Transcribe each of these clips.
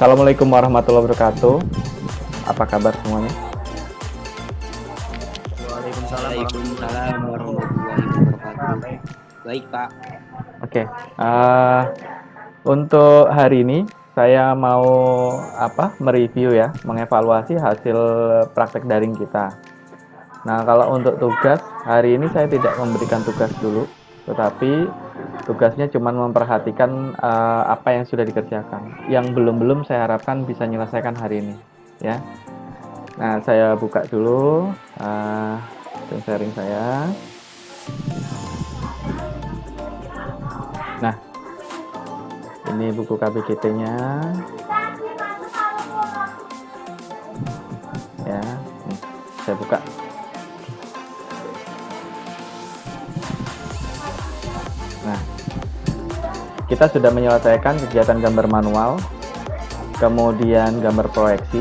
Assalamualaikum warahmatullahi wabarakatuh. Apa kabar semuanya? Waalaikumsalam warahmatullahi wabarakatuh. Baik, Pak. Oke, untuk hari ini saya mau mereview ya, mengevaluasi hasil praktek daring kita. Nah, kalau untuk tugas hari ini saya tidak memberikan tugas dulu, tetapi tugasnya cuma memperhatikan apa yang sudah dikerjakan. Yang belum saya harapkan bisa menyelesaikan hari ini, ya. Nah, saya buka dulu screen sharing saya. Nah, ini buku KBGT-nya. Ya, nih, saya buka. Nah, kita sudah menyelesaikan kegiatan gambar manual, kemudian gambar proyeksi,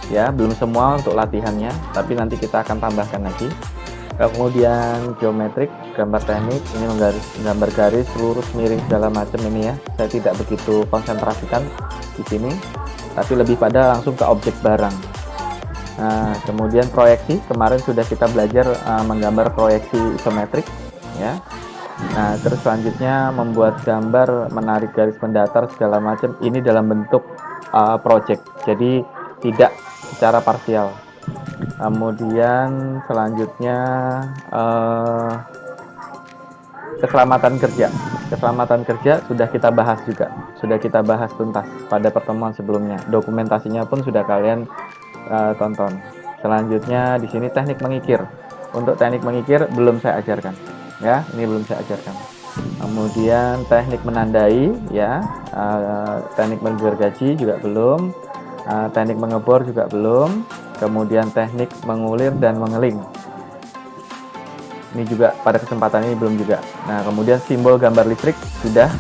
ya, belum semua untuk latihannya, tapi nanti kita akan tambahkan lagi. Kemudian geometrik, gambar teknik, ini gambar garis, lurus, miring, segala macam ini ya. Saya tidak begitu konsentrasikan di sini, tapi lebih pada langsung ke objek barang. Nah, kemudian proyeksi, kemarin sudah kita belajar menggambar proyeksi isometrik, ya. Nah, terus selanjutnya membuat gambar, menarik garis mendatar segala macam. Ini dalam bentuk project, jadi tidak secara parsial. Kemudian selanjutnya keselamatan kerja sudah kita bahas juga, sudah kita bahas tuntas pada pertemuan sebelumnya. Dokumentasinya pun sudah kalian tonton. Selanjutnya di sini teknik mengikir. Untuk teknik mengikir belum saya ajarkan, ya, ini belum saya ajarkan. Kemudian teknik menandai, ya, teknik menggergaji juga belum, teknik mengebor juga belum. Kemudian teknik mengulir dan mengeling, ini juga pada kesempatan ini belum juga. Nah, kemudian simbol gambar listrik sudah,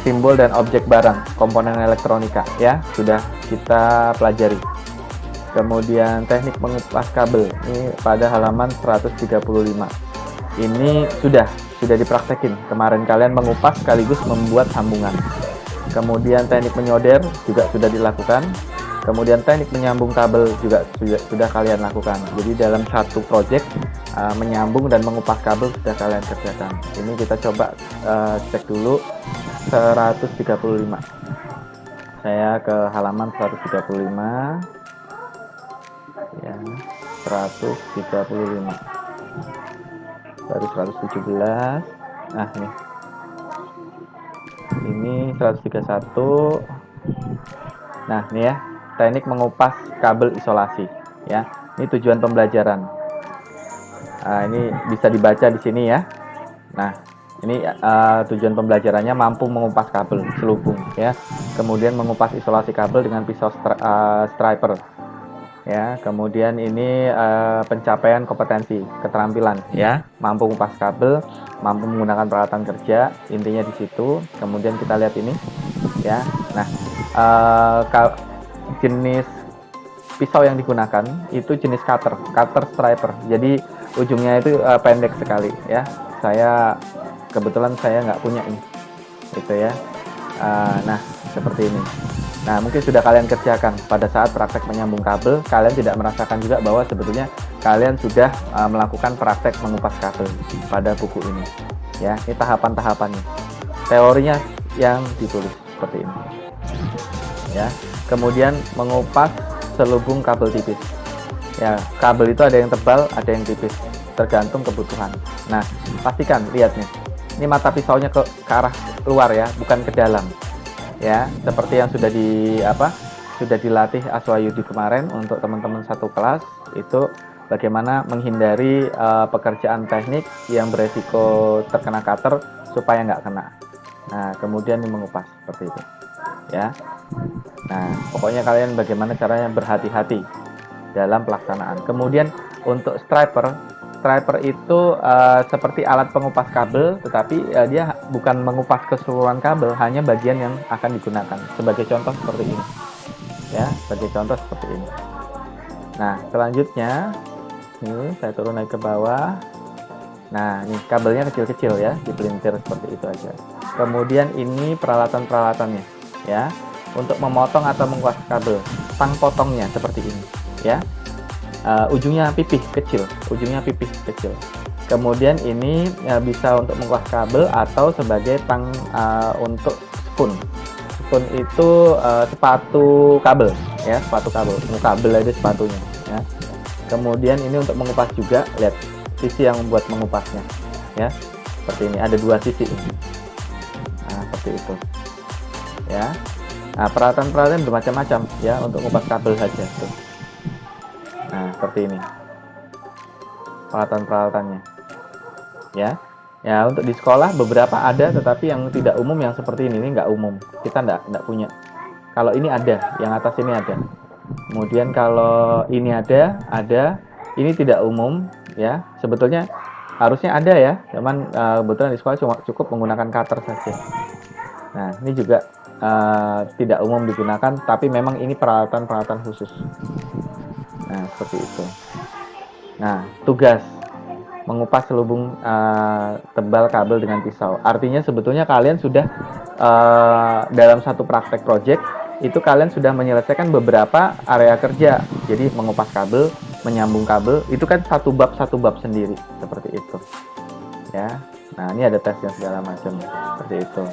simbol dan objek barang, komponen elektronika, ya, sudah kita pelajari. Kemudian teknik mengupas kabel, ini pada halaman 135. Ini sudah dipraktekin. Kemarin kalian mengupas sekaligus membuat sambungan. Kemudian teknik menyolder juga sudah dilakukan. Kemudian teknik menyambung kabel juga sudah kalian lakukan. Jadi dalam satu project menyambung dan mengupas kabel sudah kalian kerjakan. Ini kita coba cek dulu 135. Saya ke halaman 135. Ya, 135. Baru 117. Nah, ini 131. Nah, ini ya, teknik mengupas kabel isolasi, ya. Ini tujuan pembelajaran. Ini bisa dibaca di sini ya. Nah, ini tujuan pembelajarannya mampu mengupas kabel selubung, ya. Kemudian mengupas isolasi kabel dengan pisau striper, ya. Kemudian ini pencapaian kompetensi keterampilan, ya. Mampu mengupas kabel, mampu menggunakan peralatan kerja, intinya di situ. Kemudian kita lihat ini, ya. Nah, jenis pisau yang digunakan itu jenis cutter striper, jadi ujungnya itu pendek sekali, ya. Kebetulan saya nggak punya ini, gitu ya. Nah, seperti ini. Nah, mungkin sudah kalian kerjakan pada saat praktek menyambung kabel. Kalian tidak merasakan juga bahwa sebetulnya kalian sudah melakukan praktek mengupas kabel pada buku ini, ya. Ini tahapan-tahapannya, teorinya yang ditulis seperti ini, ya. Kemudian mengupas selubung kabel tipis, ya. Kabel itu ada yang tebal, ada yang tipis, tergantung kebutuhan. Nah, pastikan, lihat nih, ini mata pisaunya ke arah luar, ya, bukan ke dalam, ya. Seperti yang sudah dilatih Aswayudi kemarin untuk teman-teman satu kelas, itu bagaimana menghindari pekerjaan teknik yang beresiko terkena cutter supaya nggak kena. Nah, kemudian mengupas seperti itu, ya. Nah, pokoknya kalian bagaimana caranya berhati-hati dalam pelaksanaan. Kemudian untuk striper itu seperti alat pengupas kabel, tetapi dia bukan mengupas keseluruhan kabel, hanya bagian yang akan digunakan. Sebagai contoh seperti ini, ya, sebagai contoh seperti ini. Nah, selanjutnya ini saya turun naik ke bawah. Nah, ini kabelnya kecil-kecil, ya, dipelintir seperti itu aja. Kemudian ini peralatan-peralatannya, ya. untuk memotong atau mengupas kabel. Tang potongnya seperti ini, ya. Ujungnya pipih kecil, Kemudian ini bisa untuk mengupas kabel atau sebagai tang untuk spoon. Spoon itu sepatu kabel, ya, sepatu kabel. Kabel aja sepatunya, ya. Kemudian ini untuk mengupas juga, lihat sisi yang buat mengupasnya, ya. Seperti ini, ada dua sisi ini. Nah, seperti itu, ya. Nah, peralatan-peralatan bermacam-macam, ya, untuk mengupas kabel saja tuh. Nah, seperti ini peralatan-peralatannya, ya. Ya, untuk di sekolah beberapa ada, tetapi yang tidak umum yang seperti ini nggak umum, kita nggak punya. Kalau ini ada, yang atas ini ada. Kemudian kalau ini ada, ini tidak umum, ya. Sebetulnya harusnya ada, ya, cuman kebetulan di sekolah cuma cukup menggunakan cutter saja. Nah, ini juga tidak umum digunakan, tapi memang ini peralatan-peralatan khusus. Nah, seperti itu. Nah, tugas mengupas selubung tebal kabel dengan pisau. Artinya sebetulnya kalian sudah dalam satu praktek project itu kalian sudah menyelesaikan beberapa area kerja. Jadi mengupas kabel, menyambung kabel, itu kan satu bab sendiri, seperti itu. Ya. Nah, ini ada tesnya segala macam, seperti itu.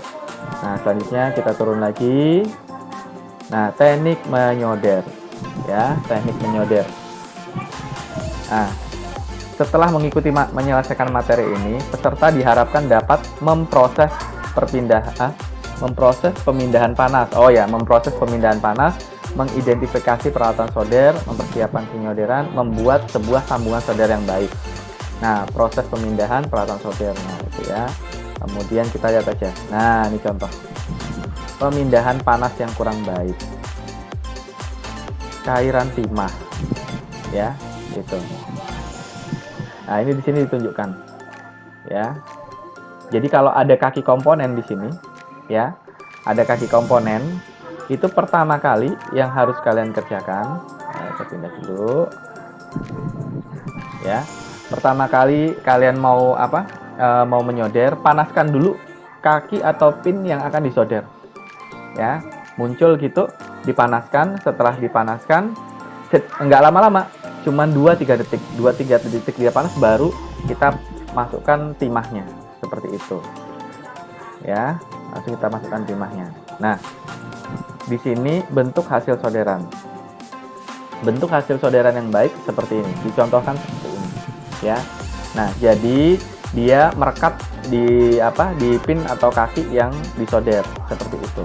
Nah, selanjutnya kita turun lagi. Nah, teknik menyoder. Ya, teknik menyoder. Nah, setelah mengikuti menyelesaikan materi ini, peserta diharapkan dapat memproses pemindahan panas. Oh ya, memproses pemindahan panas, mengidentifikasi peralatan solder, mempersiapkan penyolderan, membuat sebuah sambungan solder yang baik. Nah, proses pemindahan peralatan solder, nah itu ya. Kemudian kita lihat aja. Nah, ini contoh pemindahan panas yang kurang baik. Cairan timah, ya, itu. Nah, ini di sini ditunjukkan, ya. Jadi kalau ada kaki komponen di sini, ya, ada kaki komponen, itu pertama kali yang harus kalian kerjakan. Nah, saya pindah dulu, ya. Pertama kali kalian mau mau menyoder, panaskan dulu kaki atau pin yang akan disolder, ya. Muncul gitu, dipanaskan. Setelah dipanaskan, enggak lama-lama, cuman 2-3 detik dia panas, baru kita masukkan timahnya, seperti itu, ya. Langsung kita masukkan timahnya. Nah, di sini bentuk hasil solderan. Bentuk hasil solderan yang baik seperti ini, dicontohkan seperti ini, ya. Nah, jadi dia merekat di pin atau kaki yang disolder, seperti itu,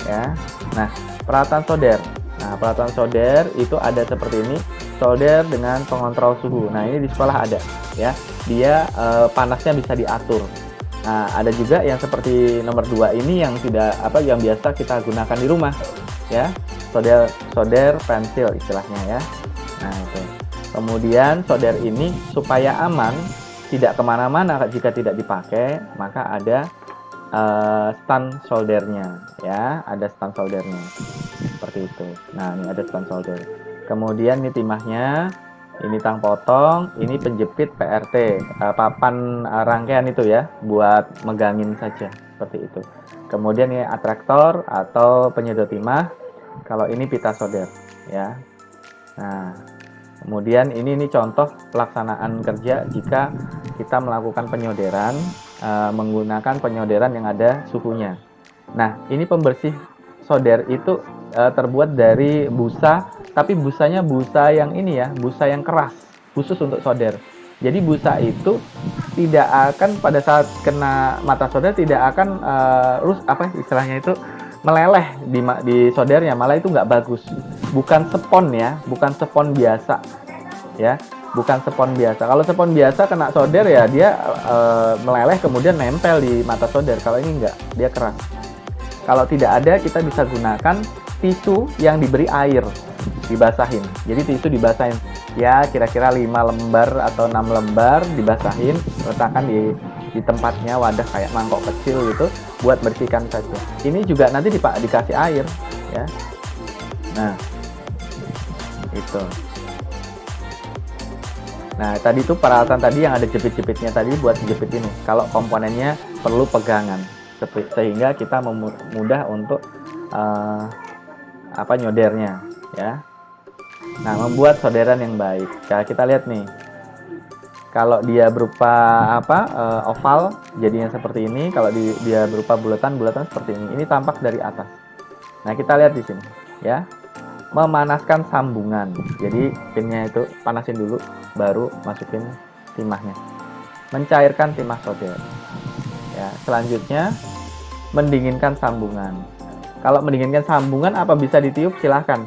ya. Nah, peralatan solder. Nah, peralatan solder itu ada seperti ini, solder dengan pengontrol suhu. Nah, ini di sekolah ada, ya. Dia panasnya bisa diatur. Nah, ada juga yang seperti nomor 2 ini yang yang biasa kita gunakan di rumah, ya. Solder pensil istilahnya, ya. Nah, itu. Kemudian solder ini supaya aman, tidak kemana-mana jika tidak dipakai, maka ada stand soldernya, ya, ada stand soldernya, seperti itu. Nah, ini ada stand solder. Kemudian ini timahnya, ini tang potong, ini penjepit PRT, papan rangkaian itu, ya, buat megangin saja, seperti itu. Kemudian ini atraktor atau penyedot timah, kalau ini pita solder, ya. Nah, kemudian ini contoh pelaksanaan kerja jika kita melakukan penyolderan menggunakan penyolderan yang ada suhunya. Nah, ini pembersih solder itu terbuat dari busa, tapi busanya busa yang ini, ya, busa yang keras, khusus untuk solder. Jadi busa itu tidak akan pada saat kena mata solder tidak akan istilahnya itu meleleh di soldernya, malah itu nggak bagus. Bukan spon, ya, bukan spon biasa, ya. Bukan spon biasa. Kalau spon biasa kena solder, ya, dia meleleh kemudian nempel di mata solder. Kalau ini enggak, dia keras. Kalau tidak ada, kita bisa gunakan tisu yang diberi air, dibasahin. Jadi tisu dibasahin, ya, kira-kira 5 lembar atau 6 lembar dibasahin, letakkan di tempatnya, wadah kayak mangkok kecil gitu, buat bersihkan saja. Ini juga nanti dikasih air, ya. Nah, itu. Nah, tadi itu peralatan tadi yang ada jepit-jepitnya tadi buat jepit ini. Kalau komponennya perlu pegangan, sehingga kita mudah untuk nyodernya ya. Nah, membuat solderan yang baik. Nah, kita lihat nih. Kalau dia berupa oval, jadinya seperti ini. Kalau dia berupa bulatan seperti ini. Ini tampak dari atas. Nah, kita lihat di sini ya. Memanaskan sambungan. Jadi pinnya itu panasin dulu, baru masukin timahnya. Mencairkan timah solder. Ya, selanjutnya mendinginkan sambungan. Kalau mendinginkan sambungan apa bisa ditiup, silahkan.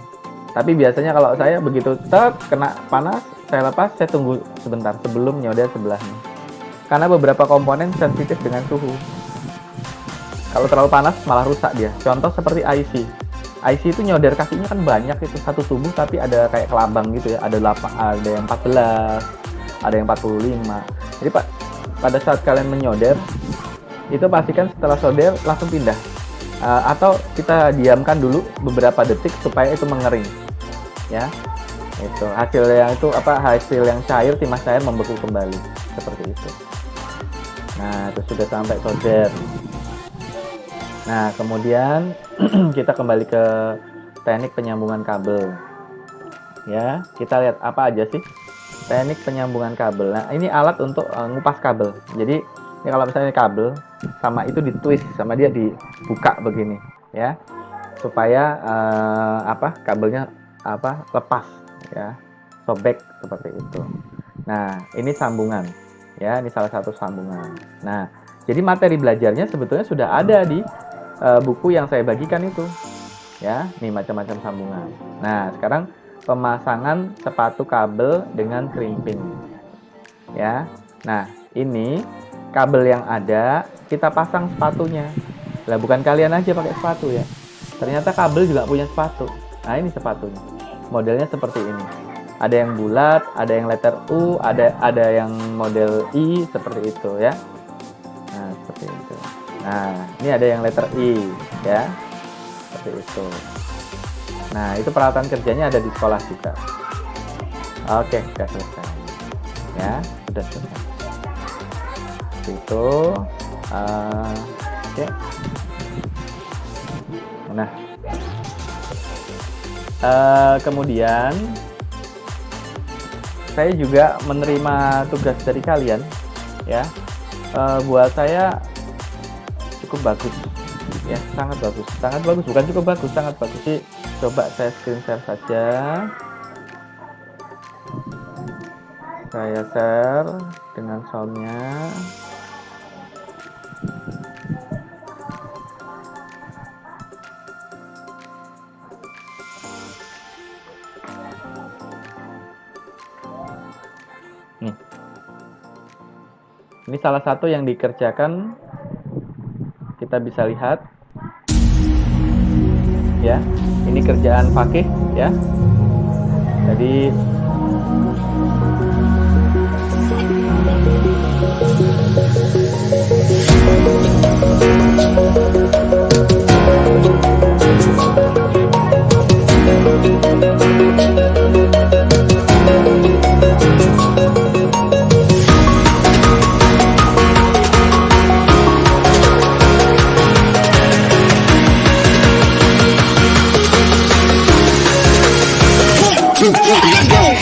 Tapi biasanya kalau saya begitu kena panas, saya lepas, saya tunggu sebentar sebelum nyoder sebelahnya. Karena beberapa komponen sensitif dengan suhu. Kalau terlalu panas malah rusak dia. Contoh seperti IC. IC itu nyoder kakinya kan banyak, itu satu tubuh tapi ada kayak kelabang gitu ya. Ada yang 14, ada yang 45. Jadi pada saat kalian menyoder, itu pastikan setelah solder langsung pindah. Atau kita diamkan dulu beberapa detik supaya itu mengering. Ya, itu hasil yang cair, timah cair membeku kembali seperti itu. Nah, itu sudah sampai solder. Nah, kemudian kita kembali ke teknik penyambungan kabel. Ya, kita lihat apa aja sih teknik penyambungan kabel. Nah, ini alat untuk ngupas kabel. Jadi ini kalau misalnya kabel sama itu ditwist, sama dia dibuka begini, ya, supaya kabelnya lepas, ya, sobek seperti itu. Nah, ini sambungan, ya, ini salah satu sambungan. Nah, jadi materi belajarnya sebetulnya sudah ada di buku yang saya bagikan itu, ya, nih macam-macam sambungan. Nah, sekarang pemasangan sepatu kabel dengan crimping, ya. Nah, ini kabel yang ada kita pasang sepatunya. Lah, bukan kalian aja pakai sepatu ya. Ternyata kabel juga punya sepatu. Nah, ini sepatunya. Modelnya seperti ini. Ada yang bulat, ada yang letter U, ada yang model I seperti itu ya. Nah, seperti itu. Nah, ini ada yang letter I ya. Seperti itu. Nah, itu peralatan kerjanya ada di sekolah juga. Oke, sudah selesai. Ya, sudah selesai. Itu ya. Nah, kemudian saya juga menerima tugas dari kalian, ya. Buat saya cukup bagus, ya, sangat bagus, bukan cukup bagus, sangat bagus sih. Coba saya screen share saja. Saya share dengan soundnya. Ini salah satu yang dikerjakan, kita bisa lihat, ya. Ini kerjaan Fakih, ya. Jadi Let's go.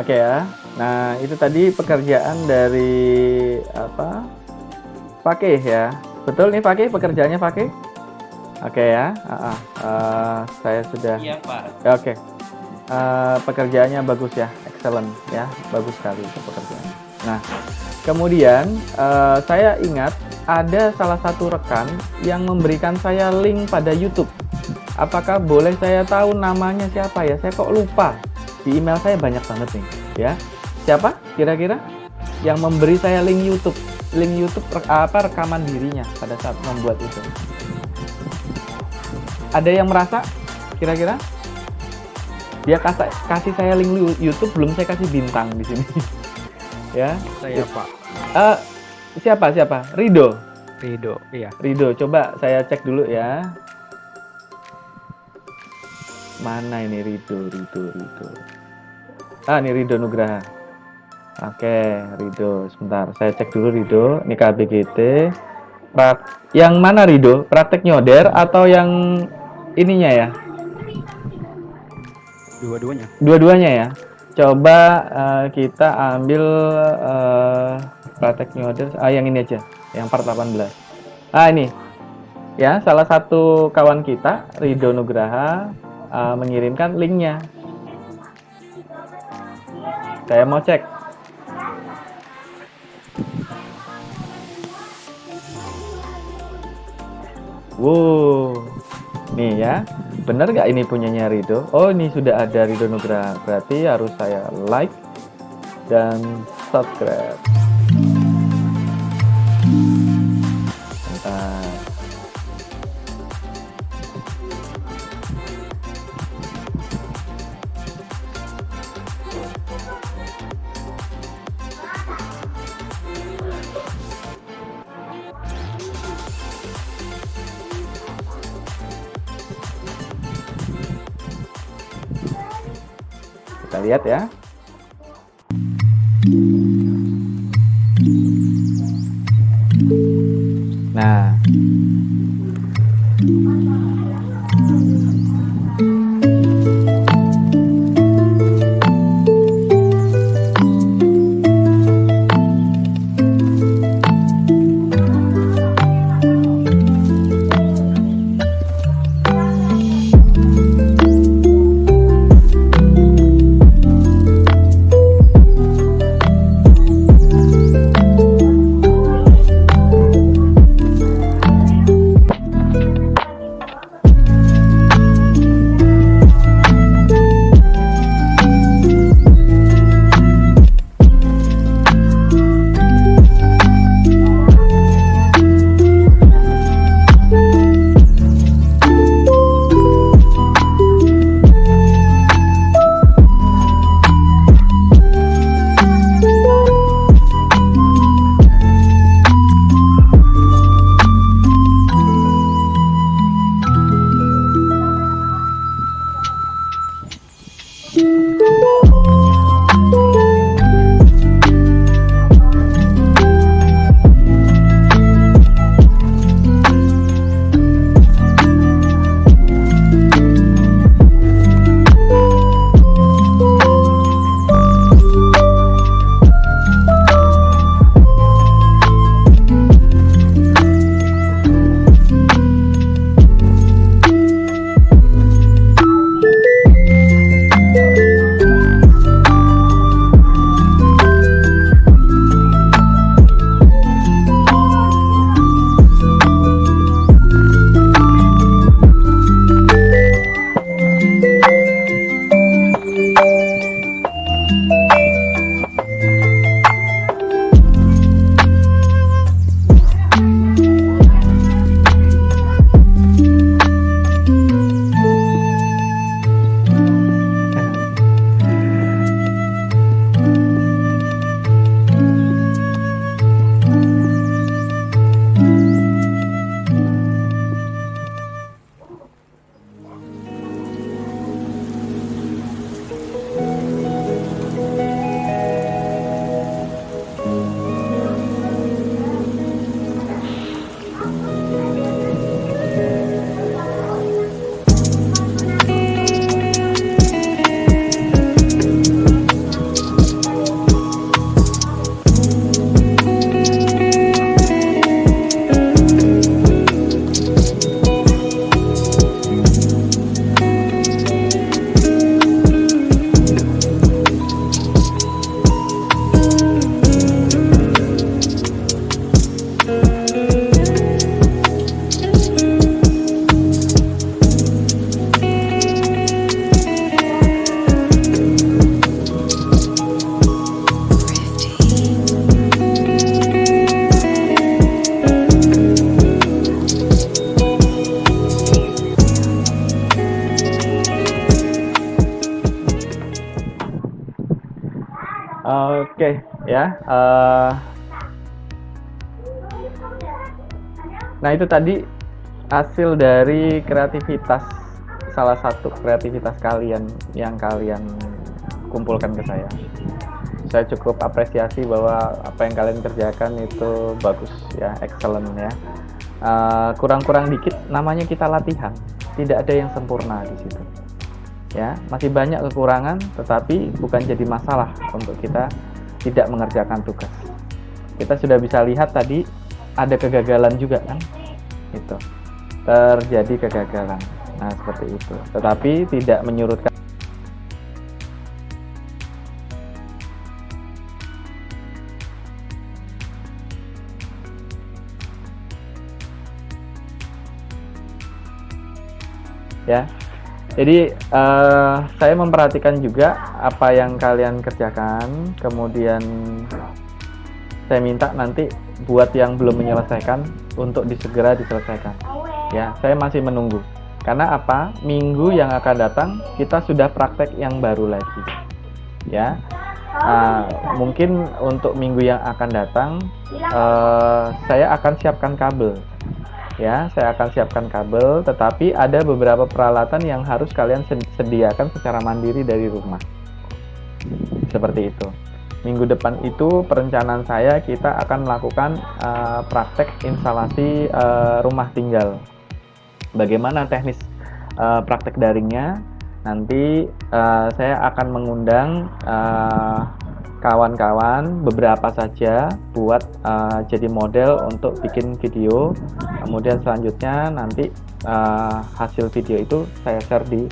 Oke ya. Nah, itu tadi pekerjaan dari apa? Fakih ya. Betul nih Fakih, pekerjaannya Fakih? Oke ya. Saya sudah. Iya, Pak. Oke. Pekerjaannya bagus ya, excellent ya, bagus sekali itu pekerjaannya. Nah, kemudian saya ingat ada salah satu rekan yang memberikan saya link pada YouTube. Apakah boleh saya tahu namanya siapa ya? Saya kok lupa. Di email saya banyak banget nih, ya. Siapa kira-kira yang memberi saya link YouTube? Link YouTube rekaman dirinya pada saat membuat itu. Ada yang merasa kira-kira? Dia kasih saya link YouTube, belum saya kasih bintang di sini. Ya. Saya Pak. Siapa? Rido. Iya. Rido, coba saya cek dulu ya. Mana ini Rido. Ini Rido Nugraha. Oke, Rido. Sebentar, saya cek dulu Rido. Ini KBGT. Yang mana Rido? Praktek nyoder atau yang ininya ya? Dua-duanya ya. Coba kita ambil praktek nyoder. Yang ini aja, yang part 18. Ini ya, salah satu kawan kita Rido Nugraha mengirimkan linknya. Saya mau cek. Wow, nih ya, bener gak ini punyanya Rido? Oh, ini sudah ada Rido Nugraha, berarti harus saya like dan subscribe. Bentar. Kita lihat ya. Nah, Oke, ya. Nah, itu tadi hasil dari kreativitas, salah satu kreativitas kalian yang kalian kumpulkan ke saya. Saya cukup apresiasi bahwa apa yang kalian kerjakan itu bagus ya, excellent ya. Kurang-kurang dikit namanya kita latihan, tidak ada yang sempurna di situ. Ya, masih banyak kekurangan, tetapi bukan jadi masalah untuk kita tidak mengerjakan tugas. Kita sudah bisa lihat tadi ada kegagalan juga kan, itu terjadi kegagalan. Nah, seperti itu. Tetapi tidak menyurutkan. Ya, jadi saya memperhatikan juga apa yang kalian kerjakan, kemudian saya minta nanti buat yang belum menyelesaikan untuk segera diselesaikan. Ya, saya masih menunggu. Karena apa? Minggu yang akan datang kita sudah praktek yang baru lagi. Ya, mungkin untuk minggu yang akan datang saya akan siapkan kabel. Ya, saya akan siapkan kabel, tetapi ada beberapa peralatan yang harus kalian sediakan secara mandiri dari rumah. Seperti itu. Minggu depan itu perencanaan saya kita akan melakukan praktek instalasi rumah tinggal. Bagaimana teknis praktek daringnya? Nanti saya akan mengundang kawan-kawan beberapa saja buat jadi model untuk bikin video. Kemudian selanjutnya nanti hasil video itu saya share di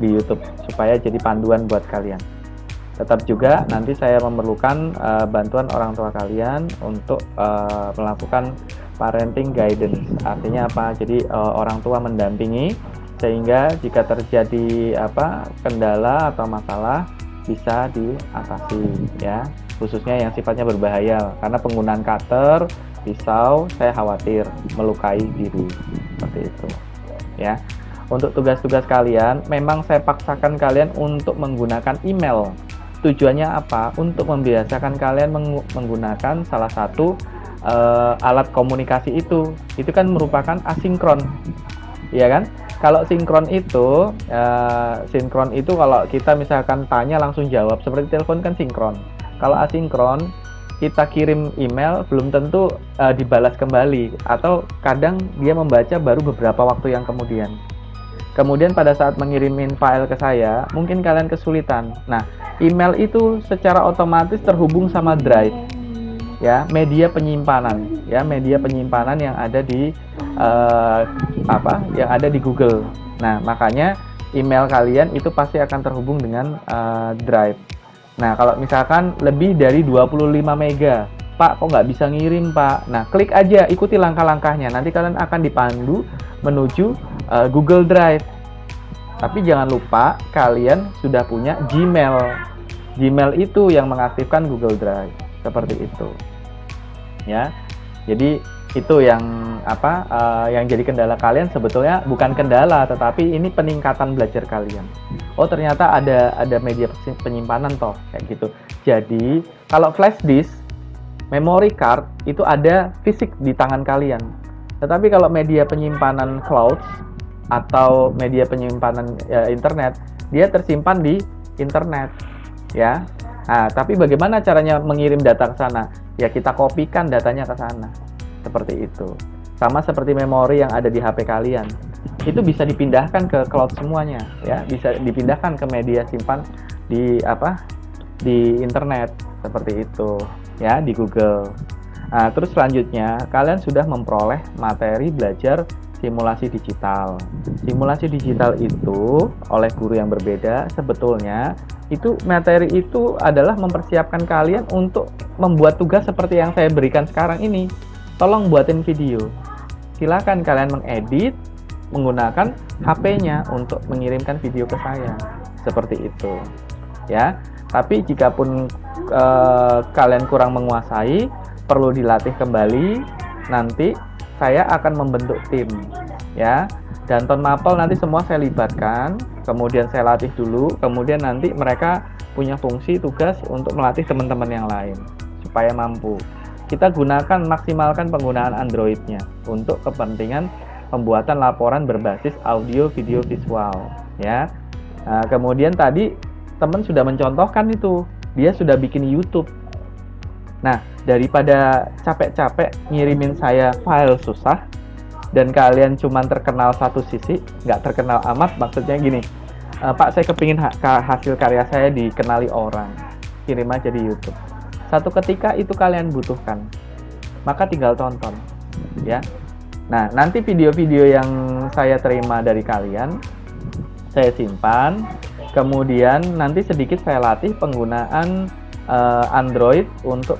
YouTube supaya jadi panduan buat kalian. Tetap juga nanti saya memerlukan bantuan orang tua kalian untuk melakukan parenting guidance. Artinya apa? Jadi orang tua mendampingi sehingga jika terjadi kendala atau masalah bisa diatasi ya, khususnya yang sifatnya berbahaya. Karena penggunaan cutter, pisau, saya khawatir melukai diri seperti itu ya. Untuk tugas-tugas kalian memang saya paksakan kalian untuk menggunakan email. Tujuannya apa? Untuk membiasakan kalian menggunakan salah satu alat komunikasi itu kan merupakan asinkron, ya kan? Kalau sinkron itu kalau kita misalkan tanya langsung jawab, seperti telepon kan sinkron. Kalau asinkron, kita kirim email belum tentu dibalas kembali, atau kadang dia membaca baru beberapa waktu yang kemudian. Kemudian pada saat mengirimin file ke saya, mungkin kalian kesulitan. Nah, email itu secara otomatis terhubung sama Drive, ya, media penyimpanan, ya, media penyimpanan yang ada di yang ada di Google. Nah, makanya email kalian itu pasti akan terhubung dengan Drive. Nah, kalau misalkan lebih dari 25 mega, Pak, kok nggak bisa ngirim, Pak? Nah, klik aja, ikuti langkah-langkahnya. Nanti kalian akan dipandu menuju Google Drive. Tapi jangan lupa kalian sudah punya Gmail. Gmail itu yang mengaktifkan Google Drive. Seperti itu. Ya. Jadi itu yang yang jadi kendala kalian sebetulnya bukan kendala, tetapi ini peningkatan belajar kalian. Oh, ternyata ada media penyimpanan toh kayak gitu. Jadi, kalau flash disk, memory card itu ada fisik di tangan kalian. Tetapi kalau media penyimpanan cloud atau media penyimpanan internet, dia tersimpan di internet, ya. Nah, tapi bagaimana caranya mengirim data ke sana? Ya, kita kopikan datanya ke sana. Seperti itu. Sama seperti memori yang ada di HP kalian. Itu bisa dipindahkan ke cloud semuanya, ya. Bisa dipindahkan ke media simpan di di internet seperti itu, ya, di Google. Nah, terus selanjutnya kalian sudah memperoleh materi belajar simulasi digital. Simulasi digital itu oleh guru yang berbeda, sebetulnya itu materi itu adalah mempersiapkan kalian untuk membuat tugas seperti yang saya berikan sekarang ini. Tolong buatin video. Silakan kalian mengedit menggunakan HP-nya untuk mengirimkan video ke saya. Seperti itu. Ya. Tapi jikapun kalian kurang menguasai, perlu dilatih kembali, nanti saya akan membentuk tim, ya. Danton Mapel nanti semua saya libatkan, kemudian saya latih dulu, kemudian nanti mereka punya fungsi tugas untuk melatih teman-teman yang lain supaya mampu. Kita gunakan, maksimalkan penggunaan Android-nya untuk kepentingan pembuatan laporan berbasis audio, video, visual, ya. Nah, kemudian tadi teman sudah mencontohkan itu, dia sudah bikin YouTube. Nah, daripada capek-capek ngirimin saya file susah dan kalian cuma terkenal satu sisi, nggak terkenal amat, maksudnya gini, Pak, saya kepingin hasil karya saya dikenali orang, kirim aja di YouTube. Satu ketika itu kalian butuhkan, maka tinggal tonton, ya. Nah, nanti video-video yang saya terima dari kalian, saya simpan, kemudian nanti sedikit saya latih penggunaan Android untuk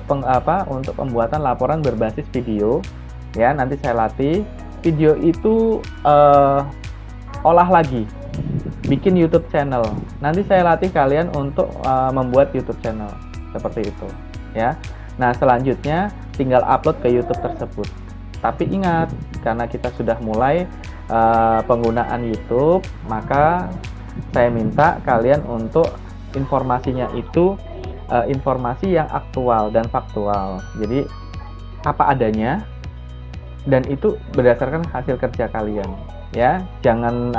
untuk pembuatan laporan berbasis video, ya. Nanti saya latih video itu, olah lagi, bikin YouTube channel. Nanti saya latih kalian untuk membuat YouTube channel seperti itu, ya. Nah, selanjutnya tinggal upload ke YouTube tersebut. Tapi ingat, karena kita sudah mulai penggunaan YouTube, maka saya minta kalian untuk informasinya itu informasi yang aktual dan faktual. Jadi apa adanya, dan itu berdasarkan hasil kerja kalian, ya. Jangan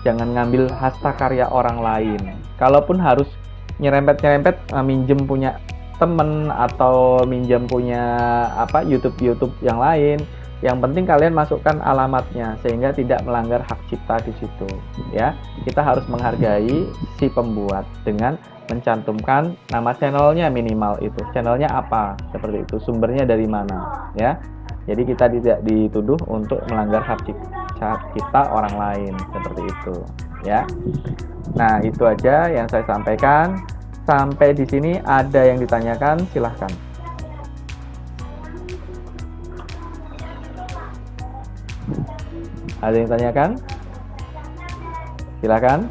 ngambil hasta karya orang lain. Kalaupun harus nyerempet minjem punya temen atau minjem punya YouTube yang lain, yang penting kalian masukkan alamatnya sehingga tidak melanggar hak cipta di situ, ya. Kita harus menghargai si pembuat dengan mencantumkan nama channelnya, minimal itu channelnya apa, seperti itu, sumbernya dari mana, ya. Jadi kita tidak dituduh untuk melanggar hak cipta orang lain, seperti itu, ya. Nah, itu aja yang saya sampaikan. Sampai di sini ada yang ditanyakan, silahkan. Ada yang ditanyakan? Silahkan.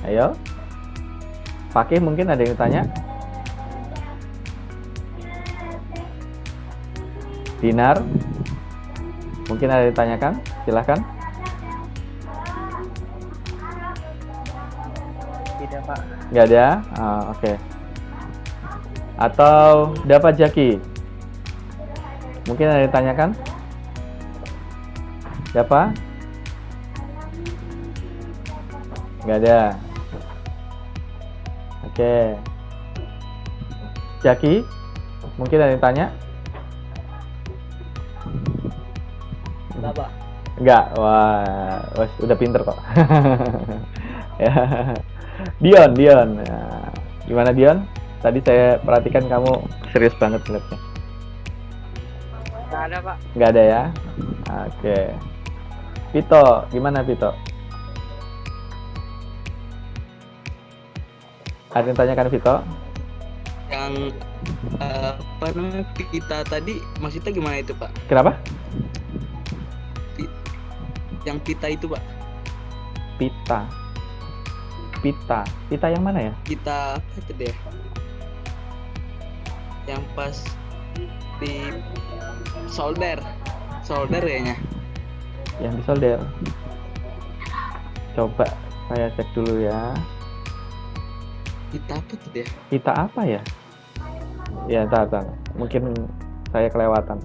Ayo. Fakih mungkin ada yang ditanya? Dinar? Mungkin ada yang ditanyakan? Silahkan. Tidak, Pak. Nggak ada? Oke. Atau dapat Jaki? Mungkin ada yang ditanyakan? Siapa? Nggak ada. Oke. Jaki? Mungkin ada yang tanya? Enggak, Pak. Enggak, wah, udah pinter kok. Ya. Dion. Nah, gimana Dion? Tadi saya perhatikan kamu serius banget lihatnya. Enggak ada, Pak. Enggak ada ya? Oke. Vito, gimana Vito? Ada yang tanyakan Vito? Yang apa namanya pita tadi maksudnya gimana itu, Pak? Kenapa? Yang pita itu, Pak. Pita yang mana ya? Pita apa itu deh? Yang pas di solder kayaknya. Yang disolder. Coba saya cek dulu ya. Pita apa tuh deh? Pita apa ya? Ya, entar. Mungkin saya kelewatan.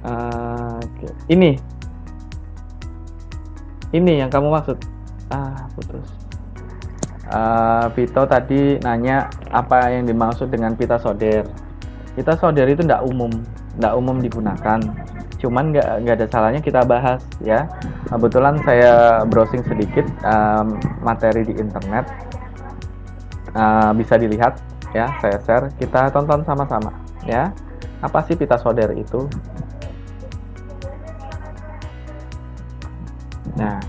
Oke. Ini yang kamu maksud. Putus. Vito tadi nanya apa yang dimaksud dengan pita solder. Pita solder itu nggak umum digunakan. Cuman nggak ada salahnya kita bahas, ya. Kebetulan saya browsing sedikit materi di internet, bisa dilihat, ya. Saya share, kita tonton sama-sama, ya. Apa sih pita solder itu? Nah,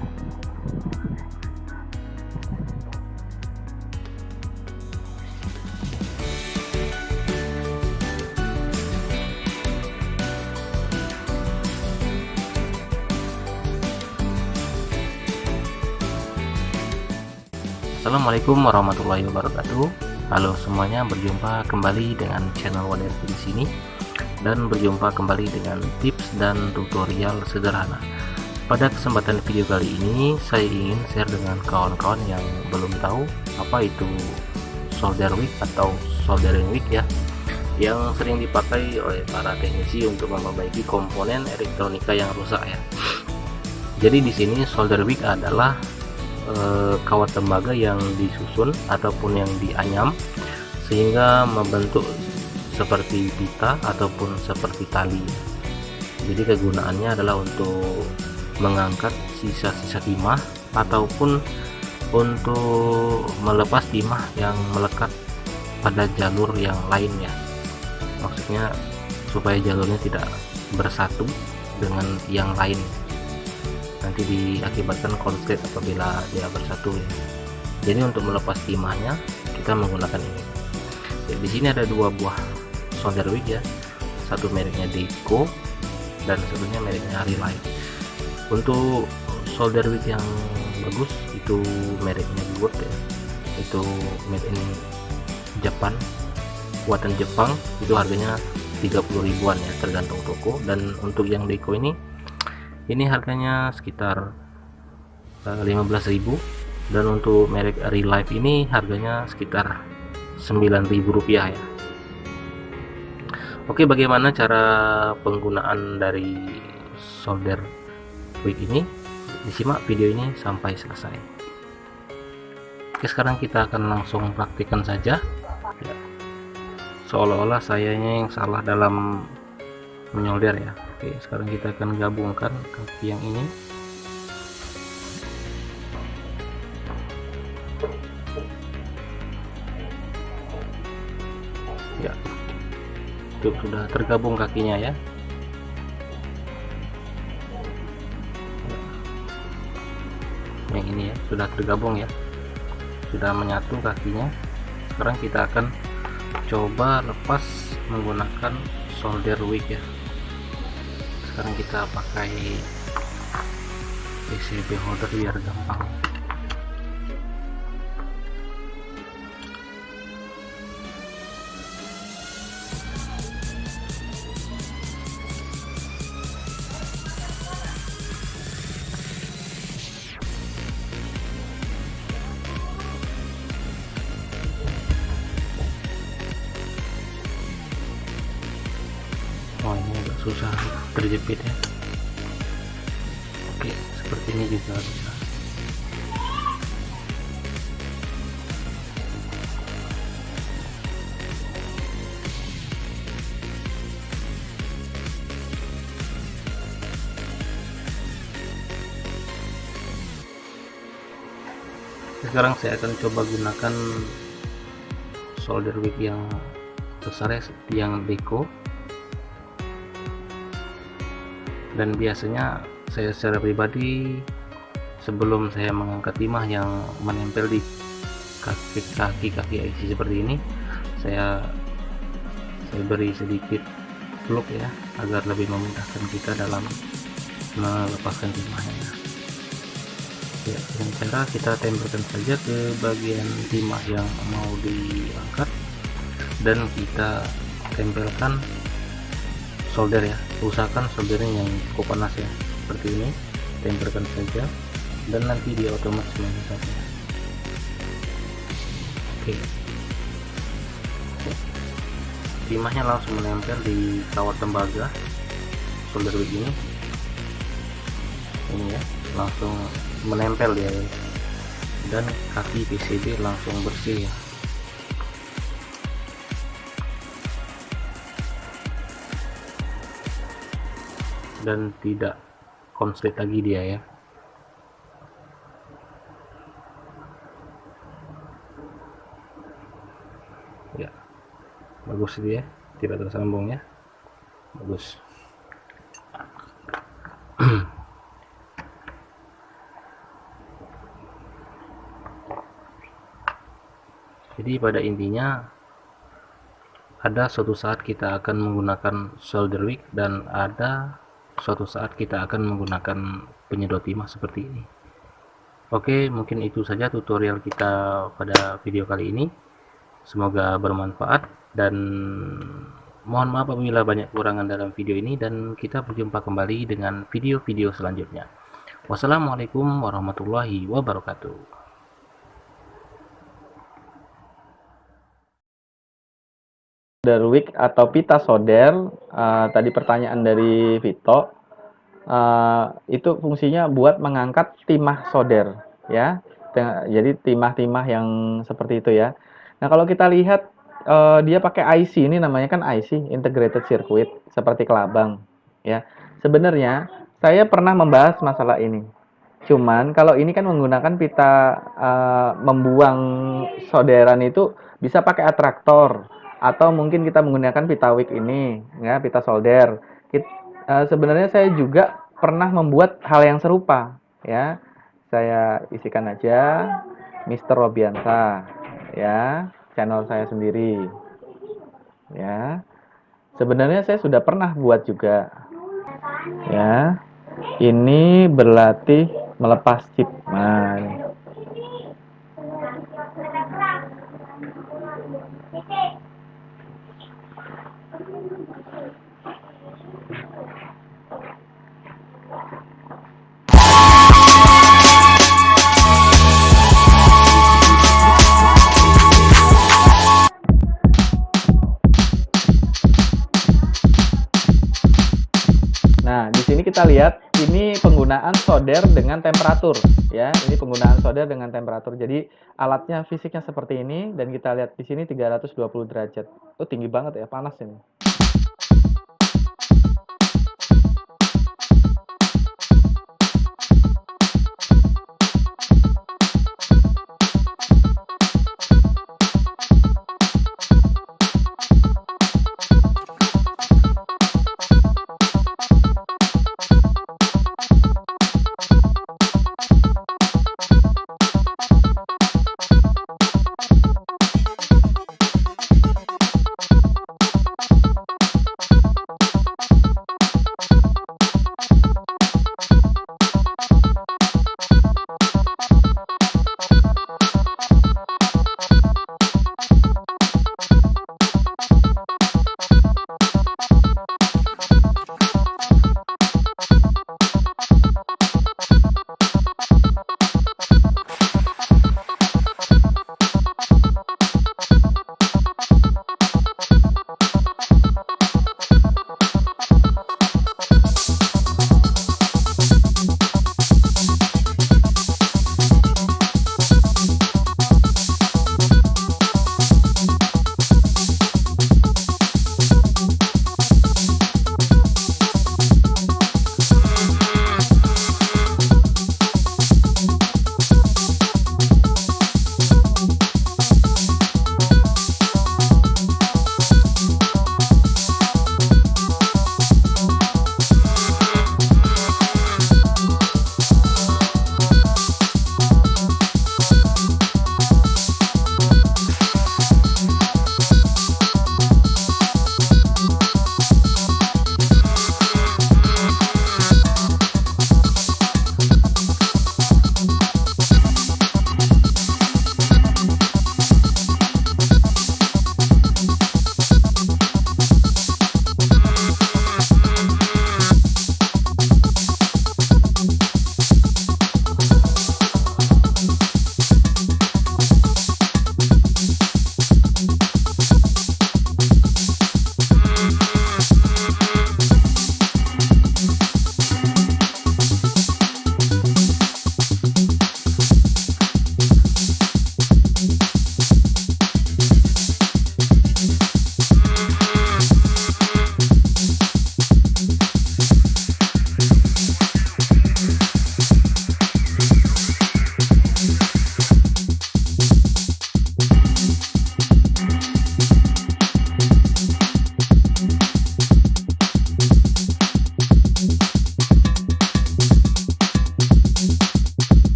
Assalamualaikum warahmatullahi wabarakatuh. Halo semuanya, berjumpa kembali dengan channel Waderti di sini dan berjumpa kembali dengan tips dan tutorial sederhana. Pada kesempatan video kali ini saya ingin share dengan kawan-kawan yang belum tahu apa itu solder wick atau soldering wick ya, yang sering dipakai oleh para teknisi untuk memperbaiki komponen elektronika yang rusak ya. Jadi di sini solder wick adalah kawat tembaga yang disusun ataupun yang dianyam sehingga membentuk seperti pita ataupun seperti tali. Jadi kegunaannya adalah untuk mengangkat sisa-sisa timah ataupun untuk melepas timah yang melekat pada jalur yang lainnya. Maksudnya supaya jalurnya tidak bersatu dengan yang lain, nanti diakibatkan konslet apabila dia bersatu ya. Jadi untuk melepas timahnya kita menggunakan ini ya. Di sini ada dua buah solder wick ya, satu mereknya Deco dan satunya mereknya Relight. Untuk solder wick yang bagus itu mereknya Wood ya, itu made in Japan, buatan Jepang, itu harganya 30 ribuan ya tergantung toko. Dan untuk yang Deco ini harganya sekitar 15.000, dan untuk merek Relight ini harganya sekitar 9.000 rupiah ya. Oke, bagaimana cara penggunaan dari solder wick ini? Disimak video ini sampai selesai. Oke, sekarang kita akan langsung praktikkan saja ya. Seolah-olah sayanya yang salah dalam menyolder ya. Oke, sekarang kita akan gabungkan kaki yang ini. Ya, itu sudah tergabung kakinya ya. Yang ini ya sudah tergabung ya, sudah menyatu kakinya. Sekarang kita akan coba lepas menggunakan solder wick ya. Sekarang kita pakai PCB holder biar gampang. Oh, ini agak susah terjepit ya. Oke, seperti ini juga bisa. Sekarang saya akan coba gunakan solder wick yang besar ya, seperti yang Deco. Dan biasanya saya secara pribadi sebelum saya mengangkat timah yang menempel di kaki IC seperti ini, saya beri sedikit plug ya, agar lebih memudahkan kita dalam melepaskan timahnya ya. Dengan cara kita tempelkan saja ke bagian timah yang mau diangkat dan kita tempelkan solder ya. Usahakan soldernya yang cukup panas ya, seperti ini. Tempelkan saja dan nanti dia otomatis menyatu. Oke, timahnya langsung menempel di kawat tembaga solder wick ini ya, langsung menempel dia ya. Dan kaki PCB langsung bersih ya. Dan tidak konslet lagi dia ya. Ya, bagus dia, tidak tersambung ya, bagus. Jadi pada intinya ada suatu saat kita akan menggunakan solder wick dan ada suatu saat kita akan menggunakan penyedot timah seperti ini. Oke, mungkin itu saja tutorial kita pada video kali ini. Semoga bermanfaat, dan mohon maaf apabila banyak kekurangan dalam video ini, dan kita berjumpa kembali dengan video-video selanjutnya. Wassalamualaikum warahmatullahi wabarakatuh. Solderwick atau pita solder, tadi pertanyaan dari Vito, itu fungsinya buat mengangkat timah solder, ya. Jadi timah-timah yang seperti itu ya. Nah kalau kita lihat dia pakai IC, ini namanya kan IC, Integrated Circuit, seperti kelabang, ya. Sebenarnya saya pernah membahas masalah ini. Cuman kalau ini kan menggunakan pita membuang solderan itu bisa pakai atraktor, atau mungkin kita menggunakan pita wick ini, ya, pita solder. Sebenarnya saya juga pernah membuat hal yang serupa, ya. Saya isikan aja Mr. Robiansa, ya, channel saya sendiri, ya. Sebenarnya saya sudah pernah buat juga, ya. Ini berlatih melepas chip. Nah, ini. Nah, di sini kita lihat ini penggunaan solder dengan temperatur, ya. Ini penggunaan solder dengan temperatur. Jadi alatnya fisiknya seperti ini, dan kita lihat di sini 320 derajat. Oh, tinggi banget ya, panas ini.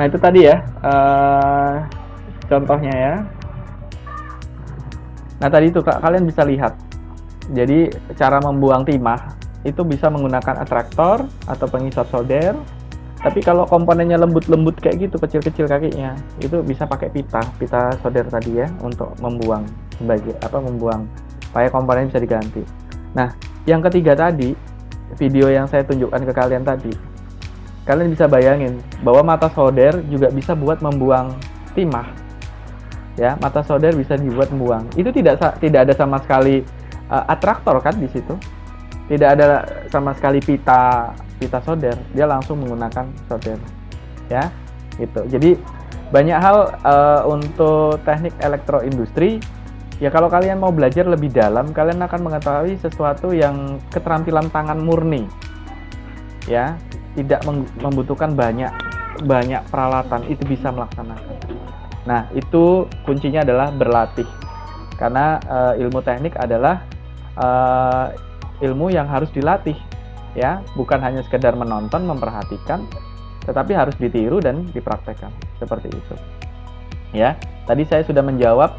Nah itu tadi ya contohnya ya. Nah tadi itu kalian bisa lihat. Jadi cara membuang timah itu bisa menggunakan atraktor atau pengisar solder. Tapi kalau komponennya lembut-lembut kayak gitu, kecil-kecil kakinya, itu bisa pakai pita solder tadi ya untuk membuang membuang supaya komponen bisa diganti. Nah, yang ketiga tadi, video yang saya tunjukkan ke kalian tadi, kalian bisa bayangin bahwa mata solder juga bisa buat membuang timah. Ya, mata solder bisa dibuat membuang. Itu tidak ada sama sekali atraktor kan di situ. Tidak ada sama sekali pita solder, dia langsung menggunakan solder. Ya, gitu. Jadi banyak hal untuk teknik elektroindustri. Ya kalau kalian mau belajar lebih dalam, kalian akan mengetahui sesuatu yang keterampilan tangan murni. Ya, tidak membutuhkan banyak peralatan, itu bisa melaksanakan. Nah, itu kuncinya adalah berlatih. Karena ilmu teknik adalah ilmu yang harus dilatih, ya, bukan hanya sekedar menonton, memperhatikan, tetapi harus ditiru dan dipraktekkan, seperti itu. Ya, tadi saya sudah menjawab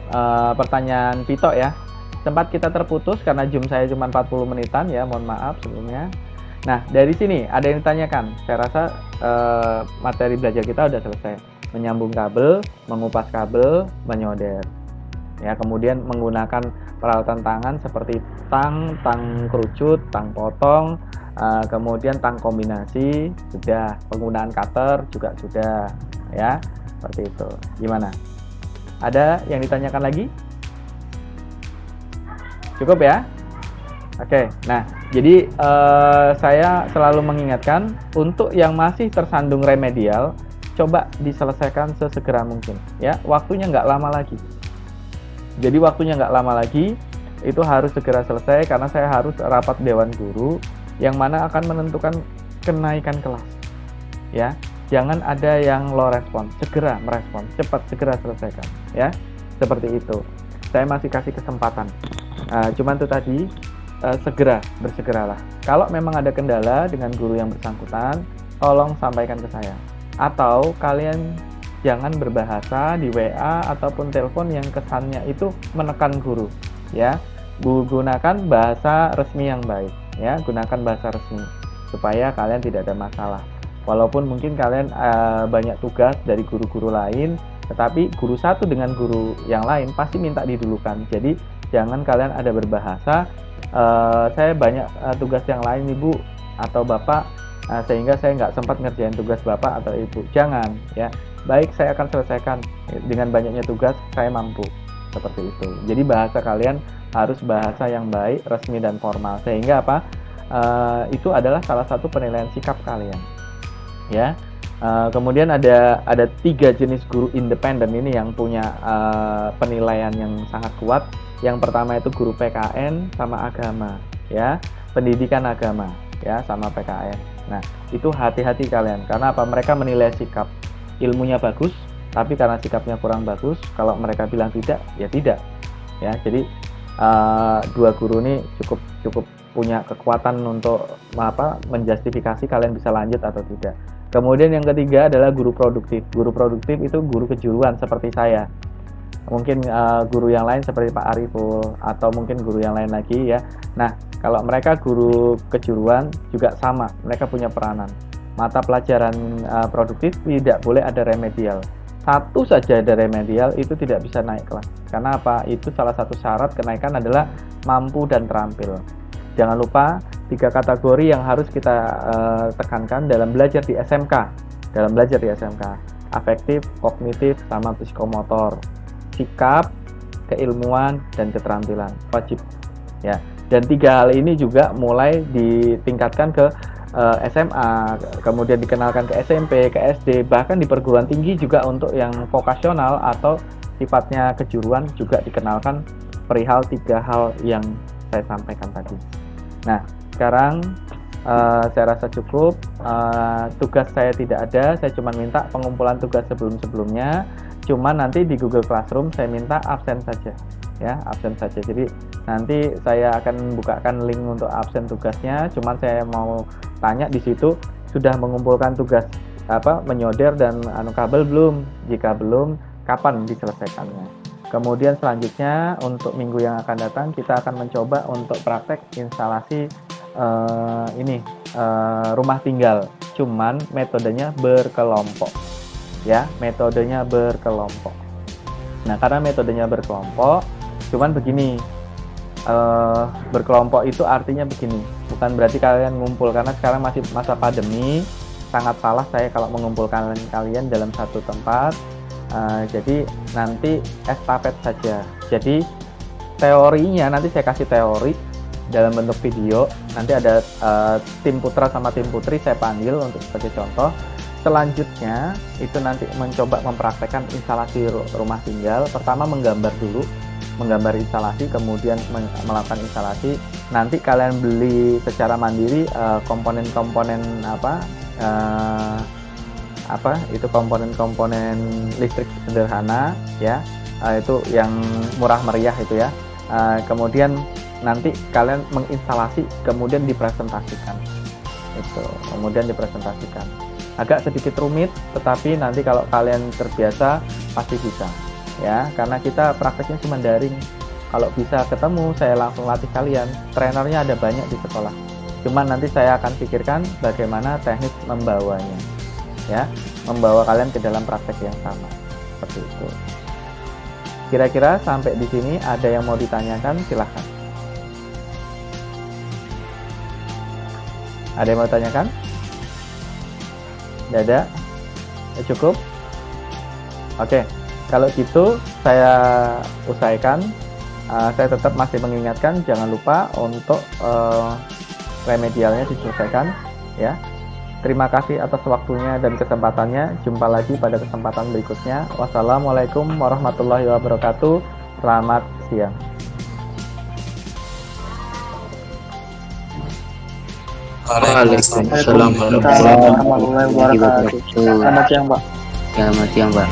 pertanyaan Pito ya. Sempat kita terputus karena Zoom saya cuma 40 menitan ya, mohon maaf sebelumnya. Nah, dari sini ada yang ditanyakan. Saya rasa materi belajar kita udah selesai. Menyambung kabel, mengupas kabel, menyolder. Ya, kemudian menggunakan peralatan tangan seperti tang kerucut, tang potong, kemudian tang kombinasi sudah, penggunaan cutter juga sudah, ya, seperti itu. Gimana? Ada yang ditanyakan lagi? Cukup ya? Oke, nah jadi saya selalu mengingatkan untuk yang masih tersandung remedial, coba diselesaikan sesegera mungkin, ya, waktunya nggak lama lagi. Jadi waktunya nggak lama lagi, itu harus segera selesai karena saya harus rapat dewan guru yang mana akan menentukan kenaikan kelas. Ya, jangan ada yang low respon, segera merespon, cepat segera selesaikan. Ya, seperti itu. Saya masih kasih kesempatan. Cuman itu tadi, bersegeralah. Kalau memang ada kendala dengan guru yang bersangkutan, tolong sampaikan ke saya. Atau kalian jangan berbahasa di WA ataupun telepon yang kesannya itu menekan guru, ya. Gunakan bahasa resmi yang baik, ya. Gunakan bahasa resmi supaya kalian tidak ada masalah. Walaupun mungkin kalian banyak tugas dari guru-guru lain, tetapi guru satu dengan guru yang lain pasti minta didulukan. Jadi jangan kalian ada berbahasa, saya banyak tugas yang lain Ibu atau Bapak, sehingga saya nggak sempat ngerjain tugas Bapak atau Ibu. Jangan, ya. Baik, saya akan selesaikan. Dengan banyaknya tugas, saya mampu. Seperti itu. Jadi bahasa kalian harus bahasa yang baik, resmi dan formal. Sehingga apa? Itu adalah salah satu penilaian sikap kalian. Ya. Kemudian ada 3 jenis guru independen ini yang punya penilaian yang sangat kuat. Yang pertama itu guru PKN sama agama, ya. Pendidikan agama, ya, sama PKN. Nah, itu hati-hati kalian. Karena apa? Mereka menilai sikap. Ilmunya bagus, tapi karena sikapnya kurang bagus, kalau mereka bilang tidak, ya tidak. Ya, jadi 2 guru ini cukup punya kekuatan untuk menjustifikasi kalian bisa lanjut atau tidak. Kemudian yang ketiga adalah guru produktif. Guru produktif itu guru kejuruan seperti saya. Mungkin guru yang lain seperti Pak Ariful atau mungkin guru yang lain lagi, ya. Nah, kalau mereka guru kejuruan juga sama, mereka punya peranan. Mata pelajaran produktif tidak boleh ada remedial. Satu saja ada remedial, itu tidak bisa naik kelas. Karena apa? Itu salah satu syarat kenaikan adalah mampu dan terampil. Jangan lupa 3 kategori yang harus kita tekankan dalam belajar di SMK. Afektif, kognitif, sama psikomotor. Sikap, keilmuan, dan keterampilan. Wajib. Ya. Dan 3 hal ini juga mulai ditingkatkan ke SMA, kemudian dikenalkan ke SMP, ke SD, bahkan di perguruan tinggi juga untuk yang vokasional atau sifatnya kejuruan juga dikenalkan perihal 3 hal yang saya sampaikan tadi. Nah, sekarang saya rasa cukup. Tugas saya tidak ada, saya cuma minta pengumpulan tugas sebelum-sebelumnya. Cuma nanti di Google Classroom saya minta absen saja, ya, absen saja. Jadi nanti saya akan bukakan link untuk absen tugasnya. Cuman saya mau tanya di situ sudah mengumpulkan tugas menyoder dan kabel belum? Jika belum, kapan diselesaikannya? Kemudian selanjutnya untuk minggu yang akan datang kita akan mencoba untuk praktek instalasi rumah tinggal, cuman metodenya berkelompok, ya, metodenya berkelompok. Nah, karena metodenya berkelompok, cuman begini, berkelompok itu artinya begini, bukan berarti kalian ngumpul, karena sekarang masih masa pandemi, sangat salah saya kalau mengumpulkan kalian dalam satu tempat. Jadi nanti estafet saja. Jadi teorinya nanti saya kasih teori dalam bentuk video. Nanti ada tim putra sama tim putri saya panggil untuk sebagai contoh. Selanjutnya itu nanti mencoba mempraktekkan instalasi rumah tinggal. Pertama menggambar dulu, menggambar instalasi, kemudian melakukan instalasi. Nanti kalian beli secara mandiri komponen-komponen itu komponen-komponen listrik sederhana, ya, itu yang murah meriah itu ya. Kemudian nanti kalian menginstalasi, kemudian dipresentasikan. Itu kemudian dipresentasikan. Agak sedikit rumit, tetapi nanti kalau kalian terbiasa pasti bisa, ya, karena kita prakteknya cuma daring. Kalau bisa ketemu, saya langsung latih kalian. Trainernya ada banyak di sekolah. Cuman nanti saya akan pikirkan bagaimana teknik membawanya, ya, membawa kalian ke dalam praktek yang sama, seperti itu. Kira-kira sampai di sini ada yang mau ditanyakan, silahkan. Ada yang mau tanyakan? Tidak ada? Cukup? Oke, kalau gitu saya usahakan. Saya tetap masih mengingatkan, jangan lupa untuk remedialnya diselesaikan, ya. Terima kasih atas waktunya dan kesempatannya. Jumpa lagi pada kesempatan berikutnya. Wassalamualaikum warahmatullahi wabarakatuh. Selamat siang. Waalaikumsalam warahmatullahi wabarakatuh. Selamat siang, Pak. Selamat siang, Pak.